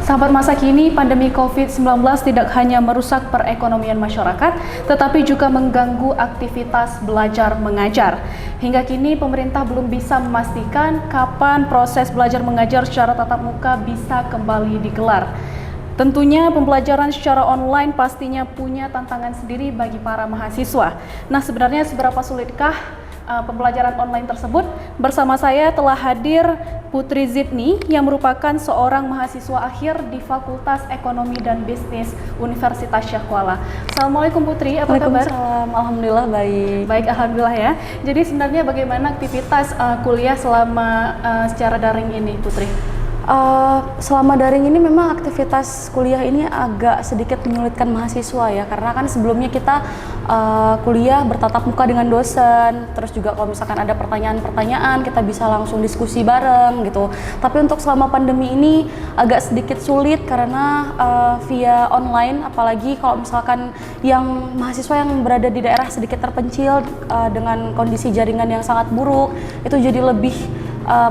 Sahabat masa kini, pandemi COVID-19 tidak hanya merusak perekonomian masyarakat, tetapi juga mengganggu aktivitas belajar mengajar. Hingga kini, pemerintah belum bisa memastikan kapan proses belajar mengajar secara tatap muka bisa kembali digelar. Tentunya pembelajaran secara online pastinya punya tantangan sendiri bagi para mahasiswa. Nah, sebenarnya seberapa sulitkah pembelajaran online tersebut? Bersama saya telah hadir Putri Zidni yang merupakan seorang mahasiswa akhir di Fakultas Ekonomi dan Bisnis Universitas Syah Kuala. Assalamualaikum Putri, apa kabar? Waalaikumsalam, alhamdulillah baik. Baik, alhamdulillah ya. Jadi sebenarnya bagaimana aktivitas kuliah selama secara daring ini, Putri? Selama daring ini memang aktivitas kuliah ini agak sedikit menyulitkan mahasiswa ya, karena kan sebelumnya kita kuliah bertatap muka dengan dosen, terus juga kalau misalkan ada pertanyaan-pertanyaan kita bisa langsung diskusi bareng gitu. Tapi untuk selama pandemi ini agak sedikit sulit karena via online, apalagi kalau misalkan yang mahasiswa yang berada di daerah sedikit terpencil dengan kondisi jaringan yang sangat buruk, itu jadi lebih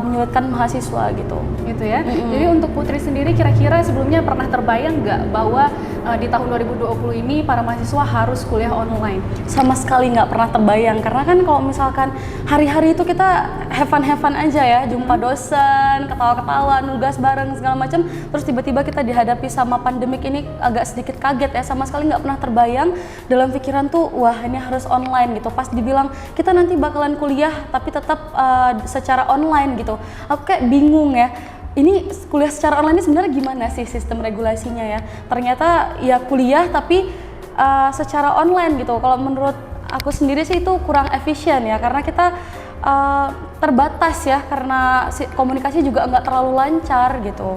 menyulitkan mahasiswa gitu. Gitu ya. Jadi untuk Putri sendiri kira-kira sebelumnya pernah terbayang nggak bahwa di tahun 2020 ini para mahasiswa harus kuliah online? Sama sekali nggak pernah terbayang, karena kan kalau misalkan hari-hari itu kita have fun aja ya, jumpa dosen, ketawa-ketawa, nugas bareng segala macam, terus tiba-tiba kita dihadapi sama pandemik ini agak sedikit kaget ya, sama sekali nggak pernah terbayang dalam pikiran tuh, wah ini harus online gitu. Pas dibilang kita nanti bakalan kuliah tapi tetap secara online gitu, aku kayak bingung ya. Ini kuliah secara online ini sebenarnya gimana sih sistem regulasinya ya? Ternyata ya kuliah tapi secara online gitu. Kalau menurut aku sendiri sih itu kurang efisien ya, karena kita terbatas ya, karena komunikasi juga nggak terlalu lancar gitu.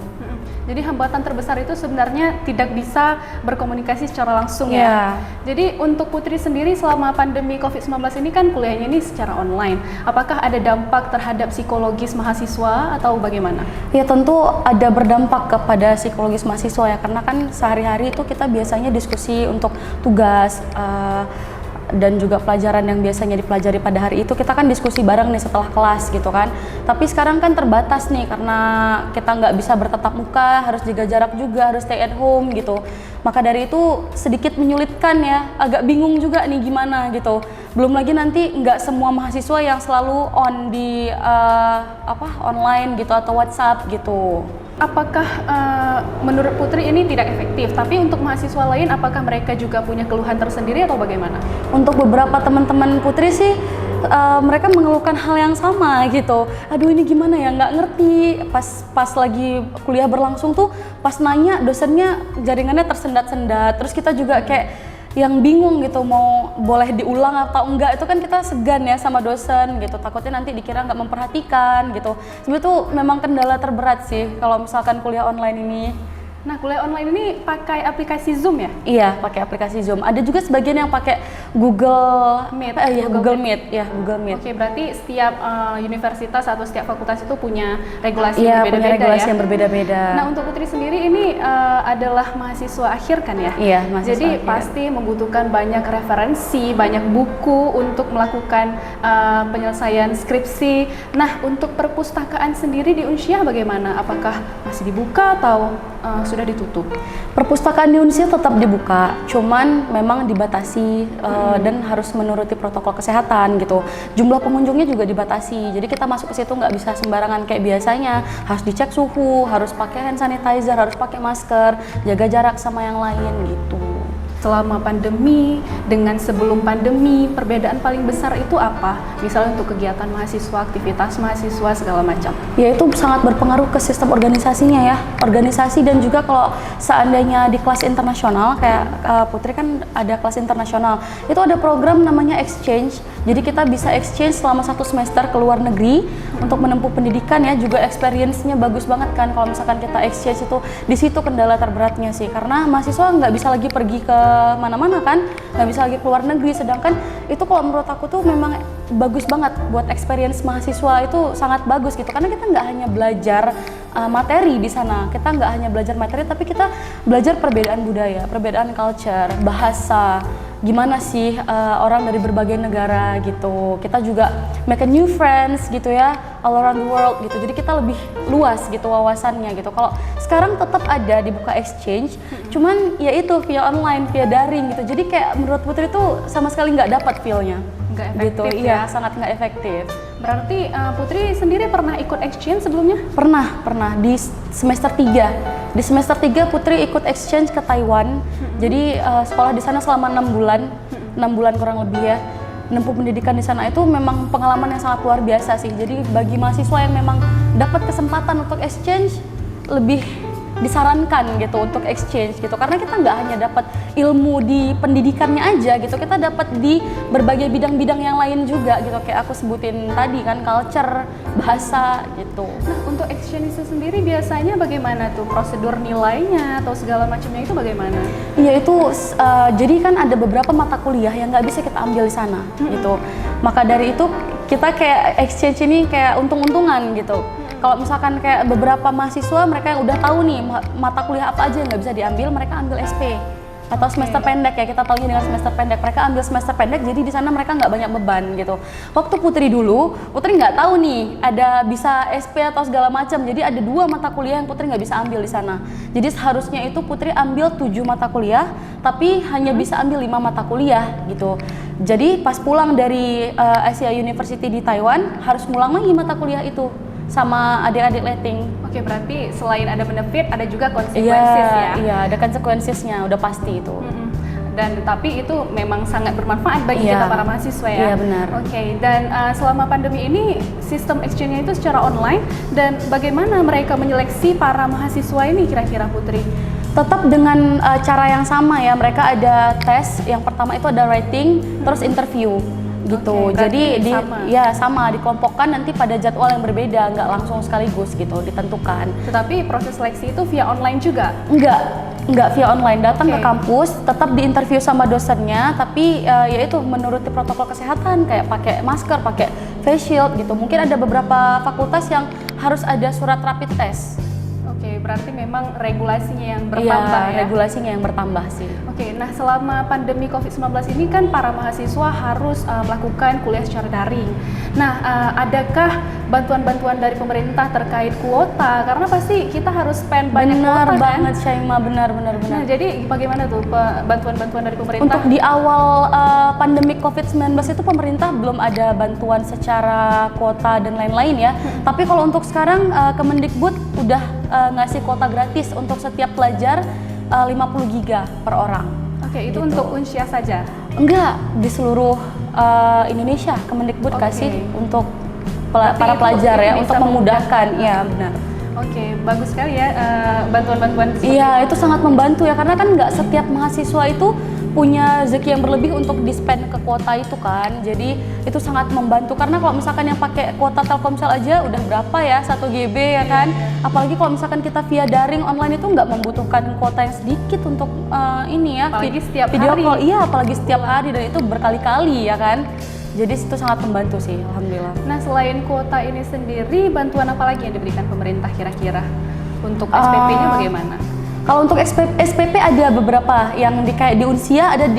Jadi hambatan terbesar itu sebenarnya tidak bisa berkomunikasi secara langsung ya. Jadi untuk Putri sendiri selama pandemi COVID-19 ini kan kuliahnya ini secara online. Apakah ada dampak terhadap psikologis mahasiswa atau bagaimana? Ya tentu ada berdampak kepada psikologis mahasiswa ya, karena kan sehari-hari itu kita biasanya diskusi untuk tugas dan juga pelajaran yang biasanya dipelajari pada hari itu kita kan diskusi bareng nih setelah kelas gitu kan. Tapi sekarang kan terbatas nih karena kita nggak bisa bertatap muka, harus jaga jarak juga, harus stay at home gitu. Maka dari itu sedikit menyulitkan ya, agak bingung juga nih gimana gitu. Belum lagi nanti nggak semua mahasiswa yang selalu on di online gitu atau WhatsApp gitu. Apakah menurut Putri ini tidak efektif? Tapi untuk mahasiswa lain, apakah mereka juga punya keluhan tersendiri atau bagaimana? Untuk beberapa teman-teman Putri sih, mereka mengeluhkan hal yang sama gitu. Aduh ini gimana ya, nggak ngerti. Pas lagi kuliah berlangsung tuh, pas nanya dosennya jaringannya tersendat-sendat. Terus kita juga kayak yang bingung gitu, mau boleh diulang atau enggak, itu kan kita segan ya sama dosen gitu, takutnya nanti dikira nggak memperhatikan gitu. Sebenarnya itu memang kendala terberat sih kalau misalkan kuliah online ini. Nah, kuliah online ini pakai aplikasi Zoom ya? Iya, pakai aplikasi Zoom. Ada juga sebagian yang pakai Google Meet. Google Meet. Ya, Google Meet. Oke, berarti setiap universitas atau setiap fakultas itu punya regulasi yang berbeda-beda punya regulasi ya? yang berbeda-beda. Nah, untuk Putri sendiri ini adalah mahasiswa akhir kan ya? Iya, mahasiswa Jadi akhir. pasti membutuhkan banyak referensi, banyak buku untuk melakukan penyelesaian skripsi. Nah, untuk perpustakaan sendiri di Unsyah bagaimana? Apakah masih dibuka atau sudah ditutup? Perpustakaan di Unsyah tetap dibuka, cuman memang dibatasi dan harus menuruti protokol kesehatan gitu. Jumlah pengunjungnya juga dibatasi, jadi kita masuk ke situ nggak bisa sembarangan kayak biasanya. Harus dicek suhu, harus pakai hand sanitizer, harus pakai masker, jaga jarak sama yang lain gitu. Selama pandemi dengan sebelum pandemi, perbedaan paling besar itu apa? Misalnya untuk kegiatan mahasiswa, aktivitas mahasiswa, segala macam. Ya itu sangat berpengaruh ke sistem organisasinya ya. Organisasi dan juga kalau seandainya di kelas internasional, kayak Putri kan ada kelas internasional, itu ada program namanya exchange. Jadi kita bisa exchange selama 1 semester ke luar negeri untuk menempuh pendidikan ya, juga experience-nya bagus banget kan kalau misalkan kita exchange itu. Di situ kendala terberatnya sih, karena mahasiswa nggak bisa lagi pergi ke mana-mana kan, nggak bisa lagi keluar negeri. Sedangkan itu kalau menurut aku tuh memang bagus banget buat experience mahasiswa, itu sangat bagus gitu, karena kita nggak hanya belajar materi di sana, kita nggak hanya belajar materi, tapi kita belajar perbedaan budaya, perbedaan culture, bahasa, gimana sih orang dari berbagai negara gitu. Kita juga make a new friends gitu ya, all around the world gitu. Jadi kita lebih luas gitu wawasannya gitu. Kalau sekarang tetap ada dibuka exchange, cuman ya itu via online, via daring gitu. Jadi kayak menurut Putri tuh sama sekali nggak dapat feel-nya. Nggak efektif gitu. ya? Iya, sangat nggak efektif. Berarti Putri sendiri pernah ikut exchange sebelumnya? Pernah di semester 3. Di semester 3 Putri ikut exchange ke Taiwan. Jadi sekolah di sana selama 6 bulan. 6 bulan kurang lebih ya. Menempuh pendidikan di sana itu memang pengalaman yang sangat luar biasa sih. Jadi bagi mahasiswa yang memang dapat kesempatan untuk exchange, lebih disarankan gitu untuk exchange gitu, karena kita nggak hanya dapat ilmu di pendidikannya aja gitu, kita dapat di berbagai bidang-bidang yang lain juga gitu, kayak aku sebutin tadi kan, culture, bahasa gitu. Nah, untuk exchange itu sendiri biasanya bagaimana tuh prosedur nilainya atau segala macamnya itu bagaimana? Iya itu jadi kan ada beberapa mata kuliah yang nggak bisa kita ambil di sana gitu, maka dari itu kita kayak exchange ini kayak untung-untungan gitu. Kalau misalkan kayak beberapa mahasiswa mereka yang udah tahu nih mata kuliah apa aja yang nggak bisa diambil, mereka ambil SP atau semester pendek ya, kita tahunya dengan semester pendek. Mereka ambil semester pendek, jadi di sana mereka nggak banyak beban gitu. Waktu Putri dulu, Putri nggak tahu nih ada bisa SP atau segala macam. Jadi ada 2 mata kuliah yang Putri nggak bisa ambil di sana. Jadi seharusnya itu Putri ambil 7 mata kuliah, tapi hanya bisa ambil 5 mata kuliah gitu. Jadi pas pulang dari Asia University di Taiwan, harus ngulang lagi mata kuliah itu sama adik-adik letting. Oke, berarti selain ada benefit, ada juga konsekuensi ya? Iya, ada konsekuensinya, udah pasti itu. Dan tapi itu memang sangat bermanfaat bagi kita para mahasiswa ya? Iya, benar. Oke, dan selama pandemi ini sistem exchange-nya itu secara online, dan bagaimana mereka menyeleksi para mahasiswa ini kira-kira Putri? Tetap dengan cara yang sama ya, mereka ada tes, yang pertama itu ada writing, terus interview gitu. Jadi sama dikelompokkan nanti pada jadwal yang berbeda, nggak langsung sekaligus gitu ditentukan. Tetapi proses seleksi itu via online juga? Enggak via online, datang ke kampus, tetap diinterview sama dosennya, tapi yaitu menuruti protokol kesehatan kayak pakai masker, pakai face shield gitu. Mungkin ada beberapa fakultas yang harus ada surat rapid test. Oke, berarti memang regulasinya yang bertambah ya? Regulasinya yang bertambah sih. Oke, nah selama pandemi COVID-19 ini kan para mahasiswa harus melakukan kuliah secara daring. Nah, adakah bantuan-bantuan dari pemerintah terkait kuota? Karena pasti kita harus spend banyak kuota kan? Benar banget, Syaima, benar. Nah, jadi bagaimana tuh bantuan-bantuan dari pemerintah? Untuk di awal pandemi COVID-19 itu pemerintah belum ada bantuan secara kuota dan lain-lain ya. Tapi kalau untuk sekarang Kemendikbud udah ngasih kuota gratis untuk setiap pelajar 50 giga per orang. Oke, itu gitu. untuk Unsia saja? Enggak, di seluruh Indonesia Kemendikbud kasih untuk para pelajar ya, untuk memudahkan. Iya, benar. Oke, bagus sekali ya bantuan-bantuan seperti Iya, itu sangat membantu ya, karena kan nggak setiap mahasiswa itu punya rezeki yang berlebih untuk di-spend ke kuota itu kan. Jadi itu sangat membantu, karena kalau misalkan yang pakai kuota Telkomsel aja udah berapa ya, 1 GB ya kan. Apalagi kalau misalkan kita via daring online itu nggak membutuhkan kuota yang sedikit untuk ini ya, apalagi setiap video hari. call. Iya, apalagi setiap hari, dan itu berkali-kali ya kan. Jadi itu sangat membantu sih, alhamdulillah. Nah, selain kuota ini sendiri, bantuan apa lagi yang diberikan pemerintah kira-kira? Untuk SPP-nya bagaimana? Kalau untuk SPP ada beberapa yang kayak di Unsia ada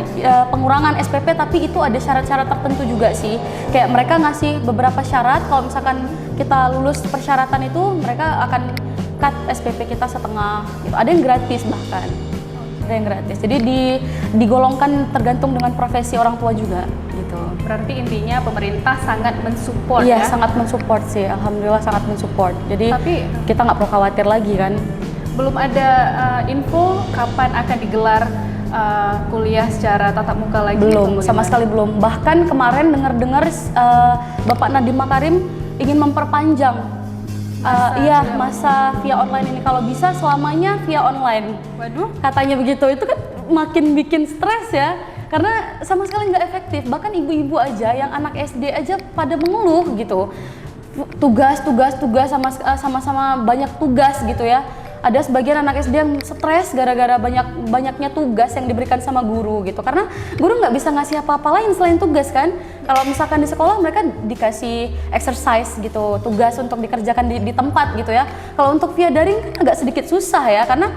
pengurangan SPP, tapi itu ada syarat-syarat tertentu juga sih. Kayak mereka ngasih beberapa syarat, kalau misalkan kita lulus persyaratan itu mereka akan cut SPP kita setengah gitu. Ada yang gratis bahkan. Ada yang gratis. Jadi digolongkan tergantung dengan profesi orang tua juga gitu. Berarti intinya pemerintah sangat mensupport ya? Iya, sangat mensupport sih. Alhamdulillah sangat mensupport. Jadi tapi kita nggak perlu khawatir lagi kan. Belum ada info kapan akan digelar kuliah secara tatap muka lagi? Belum, sama sekali belum. Bahkan kemarin dengar-dengar Bapak Nadiem Makarim ingin memperpanjang masa via online ini, kalau bisa selamanya via online. Waduh, katanya begitu. Itu kan makin bikin stres ya, karena sama sekali nggak efektif. Bahkan ibu-ibu aja yang anak SD aja pada mengeluh gitu, tugas sama-sama banyak tugas gitu ya. Ada sebagian anak SD yang stres gara-gara banyaknya tugas yang diberikan sama guru gitu, karena guru nggak bisa ngasih apa-apa lain selain tugas kan. Kalau misalkan di sekolah mereka dikasih exercise gitu, tugas untuk dikerjakan di tempat gitu ya. Kalau untuk via daring kan agak sedikit susah ya, karena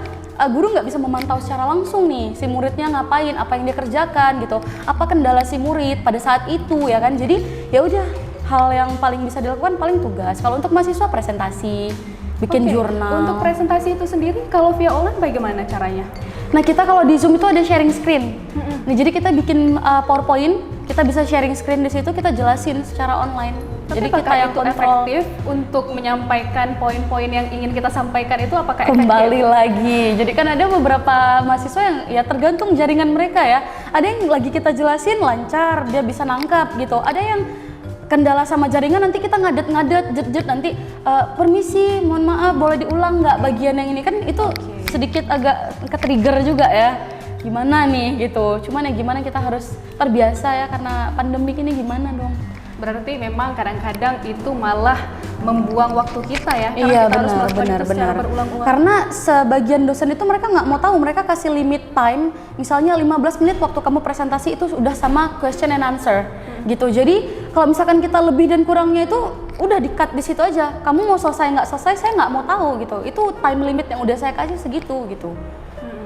guru nggak bisa memantau secara langsung nih si muridnya ngapain, apa yang dia kerjakan gitu, apa kendala si murid pada saat itu ya kan. Jadi ya udah, hal yang paling bisa dilakukan paling tugas. Kalau untuk mahasiswa presentasi bikin Oke, jurnal. Untuk presentasi itu sendiri, kalau via online bagaimana caranya? Nah, kita kalau di Zoom itu ada sharing screen. Nah, jadi kita bikin PowerPoint, kita bisa sharing screen di situ, kita jelasin secara online. Tapi Jadi kita apakah yang itu kontrol. efektif untuk menyampaikan poin-poin yang ingin kita sampaikan itu apakah Kembali efektif? lagi, jadi kan ada beberapa mahasiswa yang ya tergantung jaringan mereka ya. Ada yang lagi kita jelasin lancar, dia bisa nangkap gitu. Ada yang kendala sama jaringan, nanti kita ngadet-ngadet, jet-jet nanti permisi, mohon maaf, boleh diulang nggak bagian yang ini, kan itu sedikit agak ke-trigger juga ya. Gimana nih gitu, cuman ya gimana kita harus terbiasa ya karena pandemik ini, gimana dong. Berarti memang kadang-kadang itu malah membuang waktu kita ya, karena Iya, kita harus benar, melakukan benar, itu secara benar. berulang-ulang. Karena sebagian dosen itu mereka nggak mau tahu, mereka kasih limit time, misalnya 15 menit waktu kamu presentasi itu sudah sama question and answer gitu. Jadi kalau misalkan kita lebih dan kurangnya itu udah di-cut di situ aja. Kamu mau selesai nggak selesai, saya nggak mau tahu gitu. Itu time limit yang udah saya kasih segitu gitu.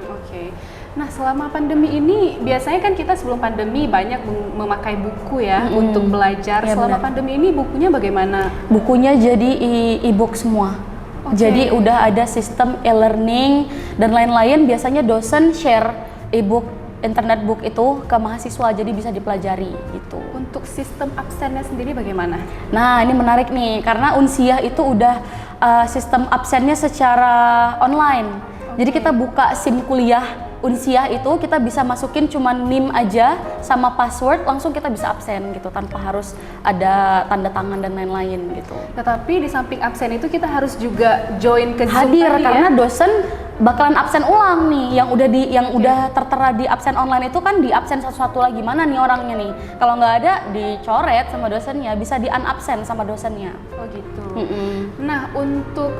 Oke. Nah, selama pandemi ini biasanya kan kita sebelum pandemi banyak memakai buku ya untuk belajar. Ya, Selama benar. pandemi ini bukunya bagaimana? Bukunya jadi e-book semua. Oke. Jadi udah ada sistem e-learning dan lain-lain. Biasanya dosen share e-book, internet book itu ke mahasiswa, jadi bisa dipelajari gitu. Untuk sistem absennya sendiri bagaimana? Nah, ini menarik nih karena Unsiah itu udah sistem absennya secara online. Jadi kita buka SIM kuliah Unsiah itu, kita bisa masukin cuma NIM aja sama password, langsung kita bisa absen gitu tanpa harus ada tanda tangan dan lain-lain gitu. Tetapi di samping absen itu kita harus juga join ke Zoom Hadir tadi karena ya? dosen bakalan absen ulang nih, yang udah tertera di absen online itu kan di absen satu-satu lagi, mana nih orangnya nih. Kalau nggak ada dicoret sama dosennya, bisa di unabsen sama dosennya. Oh gitu. Nah, Nah, untuk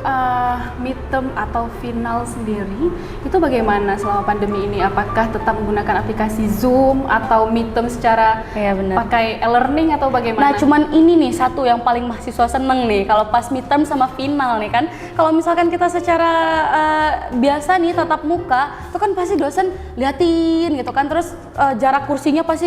midterm atau final sendiri itu bagaimana selama pandemi ini? Apakah tetap menggunakan aplikasi Zoom atau midterm secara iya benar. pakai e-learning atau bagaimana? Nah, cuman ini nih satu yang paling mahasiswa seneng nih kalau pas midterm sama final nih kan. Kalau misalkan kita secara biasa nih tatap muka, itu kan pasti dosen liatin gitu kan, terus jarak kursinya pasti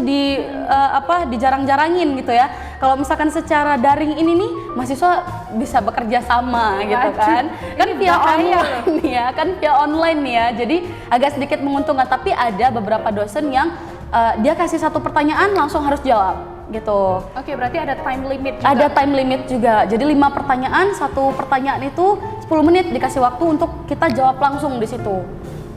dijarang-jarangin gitu ya. Kalau misalkan secara daring ini nih, mahasiswa bisa bekerja sama gitu kan. Kan Ini via bahaya online nih ya, kan via online nih ya. Jadi agak sedikit menguntungkan, tapi ada beberapa dosen yang dia kasih satu pertanyaan langsung harus jawab gitu. Oke, berarti ada time limit juga. Ada time limit juga. Jadi 5 pertanyaan, satu pertanyaan itu 10 menit dikasih waktu untuk kita jawab langsung di situ.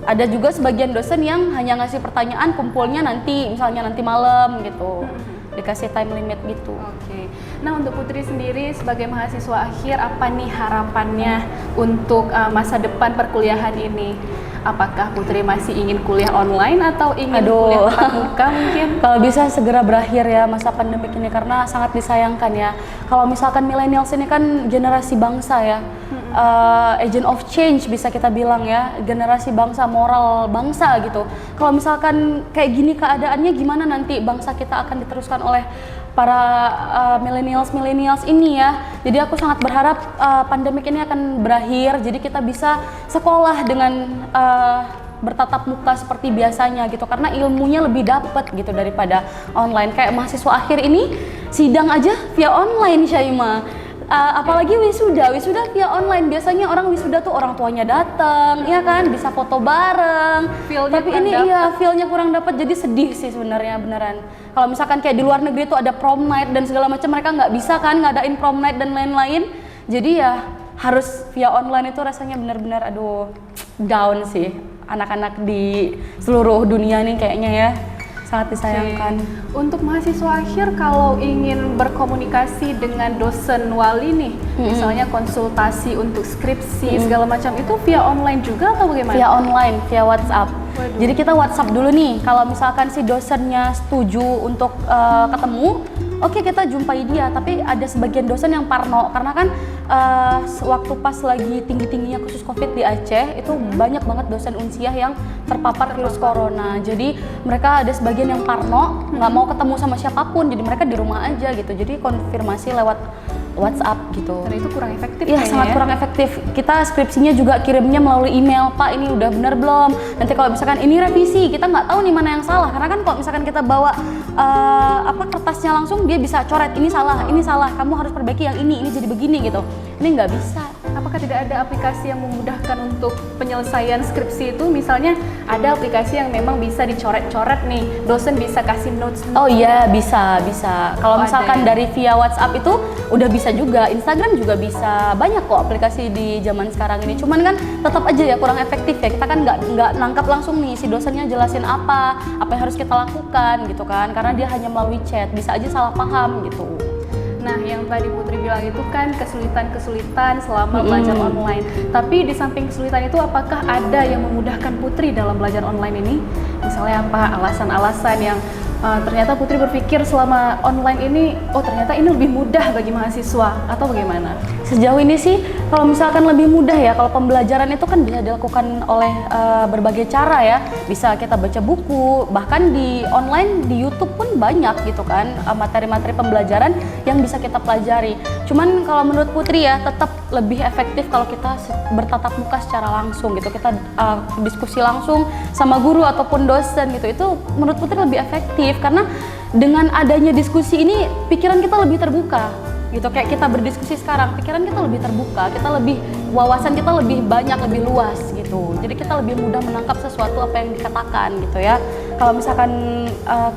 Ada juga sebagian dosen yang hanya ngasih pertanyaan, kumpulnya nanti, misalnya nanti malam gitu. Dikasih time limit gitu. Oke. Nah, untuk Putri sendiri sebagai mahasiswa akhir, apa nih harapannya untuk masa depan perkuliahan ini? Apakah Putri masih ingin kuliah online atau ingin kuliah tatap muka mungkin? Kalau bisa segera berakhir ya masa pandemik ini, karena sangat disayangkan ya. Kalau misalkan millennials ini kan generasi bangsa ya, agent of change bisa kita bilang ya, generasi bangsa, moral bangsa gitu. Kalau misalkan kayak gini keadaannya, gimana nanti bangsa kita akan diteruskan oleh para millennials ini ya. Jadi aku sangat berharap pandemik ini akan berakhir, jadi kita bisa sekolah dengan bertatap muka seperti biasanya gitu, karena ilmunya lebih dapet gitu daripada online. Kayak mahasiswa akhir ini sidang aja via online, Syaima. Apalagi wisuda via online. Biasanya orang wisuda tuh orang tuanya datang, ya kan, bisa foto bareng. Tapi ini iya feel-nya kurang dapat, jadi sedih sih sebenarnya beneran. Kalau misalkan kayak di luar negeri tuh ada prom night dan segala macam, mereka nggak bisa kan ngadain prom night dan lain-lain. Jadi ya harus via online, itu rasanya benar-benar aduh down sih. Anak-anak di seluruh dunia nih kayaknya ya sangat disayangkan. Untuk mahasiswa akhir kalau ingin berkomunikasi dengan dosen wali nih, misalnya konsultasi untuk skripsi segala macam, itu via online juga atau bagaimana? Via online, via WhatsApp. Waduh. Jadi kita WhatsApp dulu nih, kalau misalkan si dosennya setuju untuk ketemu, oke kita jumpai dia. Tapi ada sebagian dosen yang parno, karena kan waktu pas lagi tinggi-tingginya kasus COVID di Aceh, itu banyak banget dosen Unsiah yang terpapar virus corona. Jadi mereka ada sebagian yang parno, nggak mau ketemu sama siapapun, jadi mereka di rumah aja gitu. Jadi konfirmasi lewat WhatsApp gitu. Dan itu kurang efektif Iya, kayaknya sangat ya? kurang efektif. Kita skripsinya juga kirimnya melalui email, Pak ini udah benar belum? Nanti kalau misalkan ini revisi, kita nggak tahu nih mana yang salah. Karena kan kalau misalkan kita bawa kertasnya langsung, dia bisa coret ini salah, kamu harus perbaiki yang ini jadi begini gitu. Ini nggak bisa. Apakah tidak ada aplikasi yang memudahkan untuk penyelesaian skripsi itu? Misalnya ada aplikasi yang memang bisa dicoret-coret nih, dosen bisa kasih notes. Oh iya, bisa. Kalau Oh, misalkan ada ya? dari via WhatsApp itu udah bisa juga, Instagram juga bisa. Banyak kok aplikasi di zaman sekarang ini. Cuman kan tetap aja ya kurang efektif ya. Kita kan nggak nangkap langsung nih si dosennya jelasin apa yang harus kita lakukan gitu kan. Karena dia hanya melalui chat, bisa aja salah paham gitu. Nah, yang tadi Putri bilang itu kan kesulitan-kesulitan selama belajar online. Tapi di samping kesulitan itu, apakah ada yang memudahkan Putri dalam belajar online ini? Misalnya apa alasan-alasan yang ternyata Putri berpikir selama online ini, oh ternyata ini lebih mudah bagi mahasiswa, atau bagaimana? Sejauh ini sih, kalau misalkan lebih mudah ya, kalau pembelajaran itu kan bisa dilakukan oleh berbagai cara ya. Bisa kita baca buku, bahkan di online, di YouTube pun banyak gitu kan, materi-materi pembelajaran yang bisa kita pelajari. Cuman kalau menurut Putri ya, tetap lebih efektif kalau kita bertatap muka secara langsung gitu. Kita diskusi langsung sama guru ataupun dosen gitu. Itu menurut Putri lebih efektif, karena dengan adanya diskusi ini, pikiran kita lebih terbuka gitu. Kayak kita berdiskusi sekarang, pikiran kita lebih terbuka, wawasan kita lebih banyak, lebih luas gitu. Jadi kita lebih mudah menangkap sesuatu apa yang dikatakan gitu ya. Kalau misalkan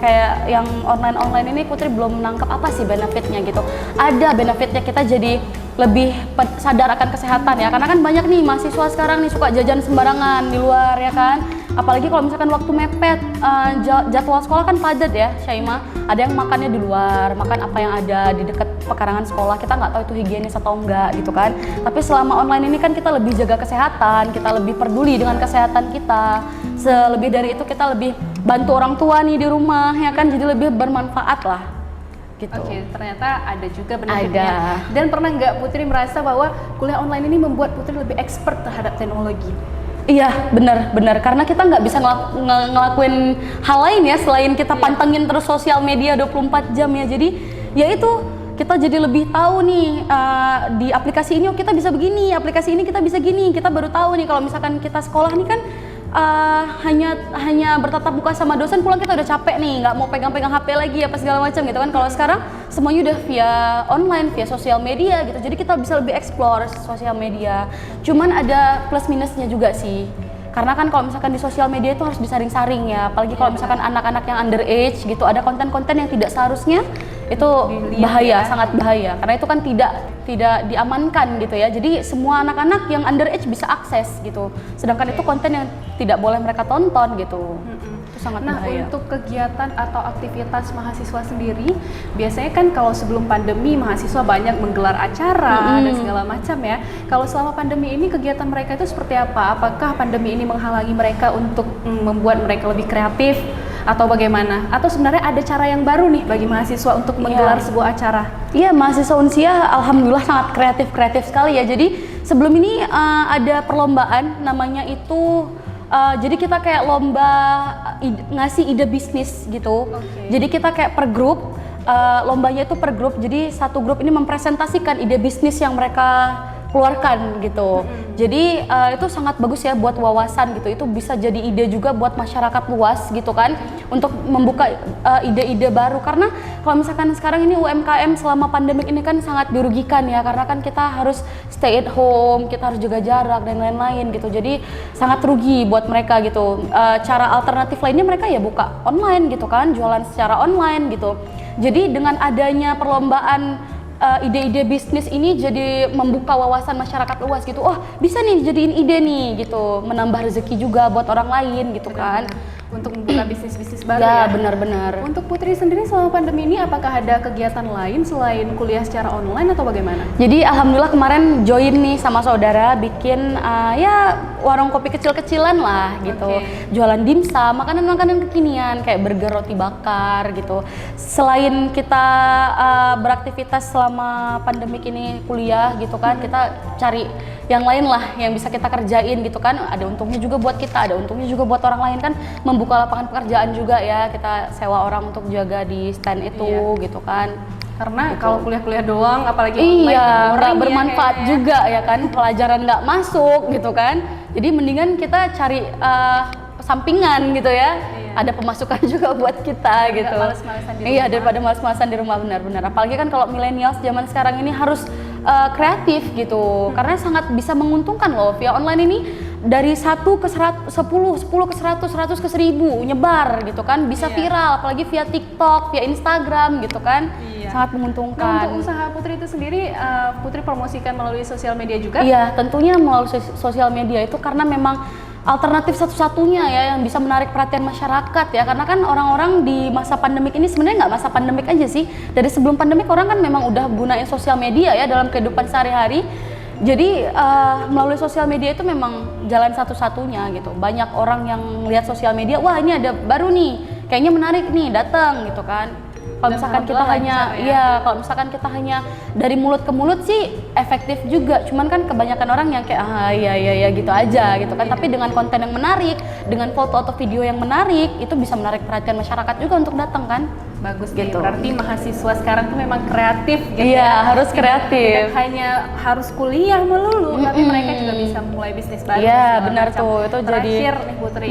kayak yang online ini, Putri belum menangkap apa sih benefitnya gitu. Ada benefitnya, kita jadi lebih sadar akan kesehatan ya, karena kan banyak nih mahasiswa sekarang nih suka jajan sembarangan di luar ya kan. Apalagi kalau misalkan waktu mepet, jadwal sekolah kan padat ya Syaimah. Ada yang makannya di luar, makan apa yang ada di dekat pekarangan sekolah, kita nggak tahu itu higienis atau enggak gitu kan. Tapi selama online ini kan kita lebih jaga kesehatan, kita lebih peduli dengan kesehatan kita. Selebih dari itu kita lebih bantu orang tua nih di rumah ya kan, jadi lebih bermanfaat lah gitu. Oke, ternyata ada juga benefitnya. Ada. Dan pernah nggak Putri merasa bahwa kuliah online ini membuat Putri lebih expert terhadap teknologi? Iya, benar. Karena kita nggak bisa ngelakuin hal lain ya selain kita pantengin terus sosial media 24 jam ya. Jadi ya itu, kita jadi lebih tahu nih di aplikasi ini kita bisa begini, aplikasi ini kita bisa gini. Kita baru tahu nih kalau misalkan kita sekolah nih kan hanya bertatap muka sama dosen, pulang kita udah capek nih, nggak mau pegang-pegang HP lagi apa segala macam gitu kan. Kalau sekarang semuanya udah via online, via sosial media gitu, jadi kita bisa lebih explore sosial media. Cuman ada plus minusnya juga sih, karena kan kalau misalkan di sosial media itu harus disaring-saring ya, apalagi kalau misalkan anak-anak yang underage gitu, ada konten-konten yang tidak seharusnya, itu bahaya, sangat bahaya, karena itu kan tidak diamankan gitu ya. Jadi semua anak-anak yang underage bisa akses gitu, sedangkan itu konten yang tidak boleh mereka tonton gitu. Itu sangat bahaya. Untuk kegiatan atau aktivitas mahasiswa sendiri, biasanya kan kalau sebelum pandemi mahasiswa banyak menggelar acara dan segala macam ya. Kalau selama pandemi ini kegiatan mereka itu seperti apa? Apakah pandemi ini menghalangi mereka untuk membuat mereka lebih kreatif atau bagaimana? Atau sebenarnya ada cara yang baru nih bagi mahasiswa untuk menggelar sebuah acara? Iya, mahasiswa Unsia alhamdulillah sangat kreatif sekali ya. Jadi sebelum ini ada perlombaan namanya itu jadi kita kayak lomba ngasih ide bisnis gitu. Jadi kita kayak per grup, lombanya itu per grup. Jadi satu grup ini mempresentasikan ide bisnis yang mereka keluarkan gitu. Jadi itu sangat bagus ya buat wawasan gitu. Itu bisa jadi ide juga buat masyarakat luas gitu kan, untuk membuka ide-ide baru. Karena kalau misalkan sekarang ini UMKM selama pandemik ini kan sangat dirugikan ya, karena kan kita harus stay at home, kita harus jaga jarak dan lain-lain gitu. Jadi sangat rugi buat mereka gitu. Cara alternatif lainnya mereka ya buka online gitu kan, jualan secara online gitu. Jadi dengan adanya perlombaan ide-ide bisnis ini jadi membuka wawasan masyarakat luas gitu. Oh, bisa nih jadiin ide nih gitu, menambah rezeki juga buat orang lain gitu kan. Untuk membuka bisnis-bisnis baru Ya, ya. benar-benar. Untuk Putri sendiri selama pandemi ini apakah ada kegiatan lain selain kuliah secara online atau bagaimana? Jadi alhamdulillah kemarin join nih sama saudara bikin ya warung kopi kecil-kecilan lah gitu. Jualan dimsum, makanan-makanan kekinian kayak burger, roti bakar gitu. Selain kita beraktivitas selama pandemik ini kuliah gitu kan, kita cari yang lain lah yang bisa kita kerjain gitu kan. Ada untungnya juga buat kita, ada untungnya juga buat orang lain kan, membuka lapangan pekerjaan juga ya. Kita sewa orang untuk jaga di stand itu gitu kan. Karena kalau kuliah-kuliah doang, apalagi online, nggak bermanfaat juga ya kan, pelajaran nggak masuk gitu kan. Jadi mendingan kita cari sampingan gitu ya. Ada pemasukan juga buat kita gitu. Males-malesan di rumah. Iya, daripada males-malesan di rumah, benar-benar. Apalagi kan kalau milenials zaman sekarang ini harus kreatif gitu, karena sangat bisa menguntungkan loh via online ini. Dari 1 ke 100, 10 ke 100, 100 ke 1000 nyebar gitu kan, bisa viral, apalagi via TikTok, via Instagram gitu kan, sangat Nah, menguntungkan. untuk usaha Putri itu sendiri, Putri promosikan melalui sosial media juga? Iya, tentunya melalui sosial media itu karena memang alternatif satu-satunya ya yang bisa menarik perhatian masyarakat ya, karena kan orang-orang di masa pandemik ini sebenarnya nggak masa pandemik aja sih, dari sebelum pandemik orang kan memang udah gunain sosial media ya dalam kehidupan sehari-hari. Jadi melalui sosial media itu memang jalan satu-satunya gitu. Banyak orang yang lihat sosial media, wah ini ada baru nih, kayaknya menarik nih, datang gitu kan. Kalau misalkan kita hanya, kalau misalkan kita hanya dari mulut ke mulut sih efektif juga. Cuman kan kebanyakan orang yang kayak iya gitu aja gitu kan. Tapi dengan konten yang menarik, dengan foto atau video yang menarik, itu bisa menarik perhatian masyarakat juga untuk datang kan. Bagus gitu. Berarti mahasiswa sekarang tuh memang kreatif gitu Iya, ya. harus kreatif. Tidak hanya harus kuliah melulu, tapi mereka juga bisa mulai bisnis baru. Iya, segala benar macam. tuh. Itu jadi Terakhir nih Putri.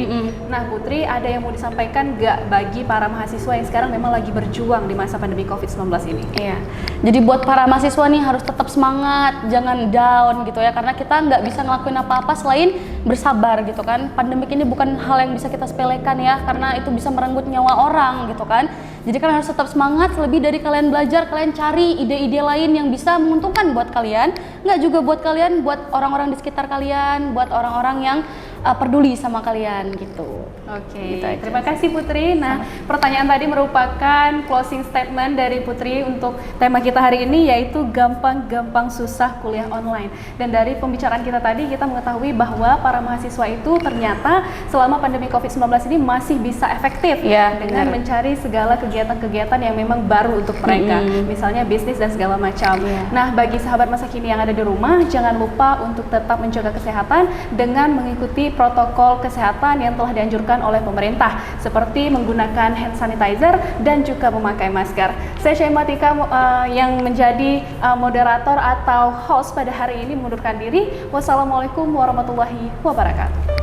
Nah Putri, ada yang mau disampaikan nggak bagi para mahasiswa yang sekarang memang lagi berjuang di masa pandemi COVID-19 ini? Iya, jadi buat para mahasiswa nih harus tetap semangat, jangan down gitu ya, karena kita nggak bisa ngelakuin apa-apa selain bersabar gitu kan. Pandemik ini bukan hal yang bisa kita sepelekan ya, karena itu bisa merenggut nyawa orang gitu kan. Jadi kalian harus tetap semangat, lebih dari kalian belajar, kalian cari ide-ide lain yang bisa menguntungkan buat kalian, nggak juga buat kalian, buat orang-orang di sekitar kalian, buat orang-orang yang peduli sama kalian gitu. Oke, Gitu aja. terima kasih Putri. Nah, pertanyaan tadi merupakan closing statement dari Putri untuk tema kita hari ini, yaitu gampang-gampang susah kuliah online. Dan dari pembicaraan kita tadi, kita mengetahui bahwa para mahasiswa itu ternyata selama pandemi COVID-19 ini masih bisa efektif dengan mencari segala kegiatan-kegiatan yang memang baru untuk mereka, misalnya bisnis dan segala macam. Nah, bagi sahabat masa kini yang ada di rumah, jangan lupa untuk tetap menjaga kesehatan dengan mengikuti protokol kesehatan yang telah dianjurkan oleh pemerintah, seperti menggunakan hand sanitizer dan juga memakai masker. Saya Syaimatika yang menjadi moderator atau host pada hari ini mengundurkan diri. Wassalamualaikum warahmatullahi wabarakatuh.